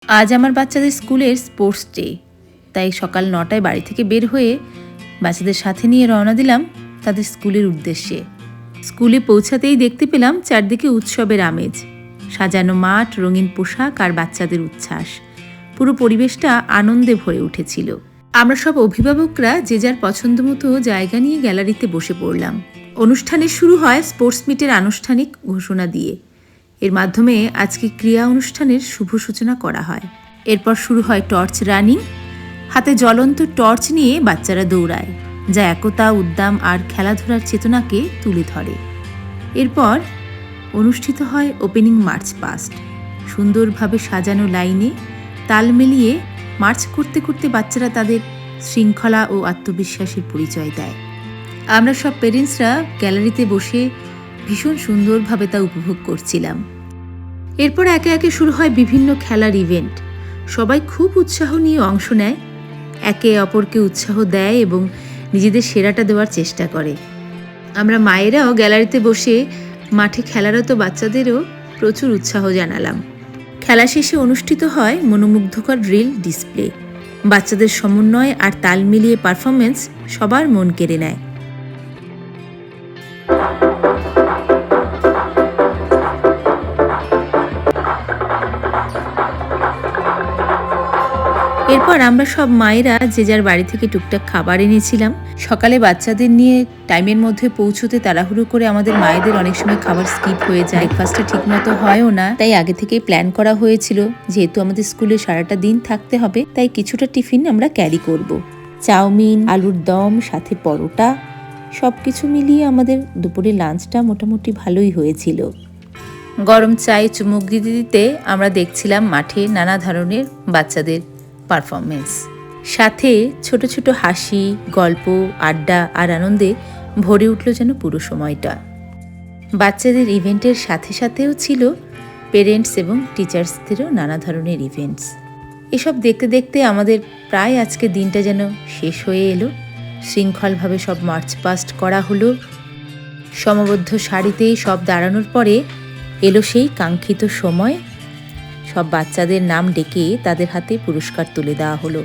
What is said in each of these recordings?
আজ আমার বাচ্চাদের স্কুলের স্পোর্টস ডে, তাই সকাল 9টায় বাড়ি থেকে বের হয়ে বাচ্চাদের সাথে নিয়ে রওনা দিলাম তাদের স্কুলের উদ্দেশ্যে। স্কুলে পৌঁছাতেই দেখতে পেলাম চারদিকে উৎসবের আমেজ, সাজানো মাঠ, রঙিন পোশাক আর বাচ্চাদের উচ্ছ্বাস। পুরো পরিবেশটা আনন্দে ভরে উঠেছিল। আমরা সব অভিভাবকরা যে যার পছন্দ মতো জায়গা নিয়ে গ্যালারিতে বসে পড়লাম। অনুষ্ঠানের শুরু হয় স্পোর্টস মিটের আনুষ্ঠানিক ঘোষণা দিয়ে। এর মাধ্যমে আজকে ক্রীড়া অনুষ্ঠানের শুভ সূচনা করা হয়। এরপর শুরু হয় টর্চ রানিং। হাতে জ্বলন্ত টর্চ নিয়ে বাচ্চারা দৌড়ায়, যা একতা, উদ্যম আর খেলাধুলার চেতনাকে তুলে ধরে। এরপর অনুষ্ঠিত হয় ওপেনিং মার্চ পাস্ট। সুন্দরভাবে সাজানো লাইনে তাল মিলিয়ে মার্চ করতে করতে বাচ্চারা তাদের শৃঙ্খলা ও আত্মবিশ্বাসের পরিচয় দেয়। আমরা সব পেরেন্টসরা গ্যালারিতে বসে ভীষণ সুন্দরভাবে তা উপভোগ করছিলাম। এরপর একে একে শুরু হয় বিভিন্ন খেলার ইভেন্ট। সবাই খুব উৎসাহ নিয়ে অংশ নেয়, একে অপরকে উৎসাহ দেয় এবং নিজেদের সেরাটা দেওয়ার চেষ্টা করে। আমরা মায়েরাও গ্যালারিতে বসে মাঠে খেলারত বাচ্চাদেরও প্রচুর উৎসাহ জানালাম। খেলা শেষে অনুষ্ঠিত হয় মনোমুগ্ধকর ড্রিল ডিসপ্লে। বাচ্চাদের সমন্বয় আর তাল মিলিয়ে পারফরমেন্স সবার মন কেড়ে নেয়। এরপর আমরা সব মায়েরা যে যার বাড়ি থেকে টুকটাক খাবার এনেছিলাম। সকালে বাচ্চাদের নিয়ে টাইমের মধ্যে পৌঁছতে তাড়াহুড়ো করে আমাদের মায়েদের অনেক সময় খাবার স্কিপ হয়ে যায়, ব্রেকফাস্টটা ঠিক মতো হয়ও না। তাই আগে থেকেই প্ল্যান করা হয়েছিল, যেহেতু আমাদের স্কুলে সারাটা দিন থাকতে হবে, তাই কিছুটা টিফিন আমরা ক্যারি করব। চাউমিন, আলুর দম, সাথে পরোটা, সব কিছু মিলিয়ে আমাদের দুপুরে লাঞ্চটা মোটামুটি ভালোই হয়েছিল। গরম চায়ে চুমুক দিতে দিতে আমরা দেখছিলাম মাঠে নানা ধরনের বাচ্চাদের পারফরমেন্স। সাথে ছোট ছোট হাসি, গল্প, আড্ডা আর আনন্দে ভরে উঠল যেন পুরো সময়টা। বাচ্চাদের ইভেন্টের সাথে সাথেও ছিল পেরেন্টস এবং টিচার্সদেরও নানা ধরনের ইভেন্টস। এসব দেখতে দেখতে আমাদের প্রায় আজকে দিনটা যেন শেষ হয়ে এলো। শৃঙ্খলভাবে সব মার্চ পাস্ট করা হলো। সমবদ্ধ সারিতে সব দাঁড়ানোর পরে এলো সেই কাঙ্ক্ষিত সময়। সব বাচ্চাদের নাম ডেকে তাদের হাতে পুরস্কার তুলে দেওয়া হলো।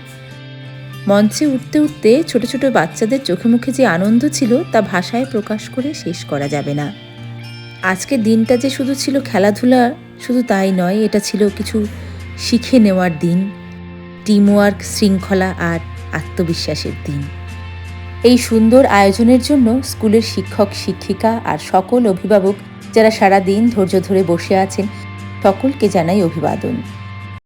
মঞ্চে উঠতে উঠতে ছোট ছোট বাচ্চাদের চোখে মুখে যে আনন্দ ছিল তা ভাষায় প্রকাশ করে শেষ করা যাবে না। আজকের দিনটা যে শুধু ছিল খেলাধুলা, শুধু তাই নয়, এটা ছিল কিছু শিখে নেওয়ার দিন, টিমওয়ার্ক, শৃঙ্খলা আর আত্মবিশ্বাসের দিন। এই সুন্দর আয়োজনের জন্য স্কুলের শিক্ষক, শিক্ষিকা আর সকল অভিভাবক যারা সারা দিন ধৈর্য ধরে বসে আছেন, সকলকে জানাই অভিবাদন।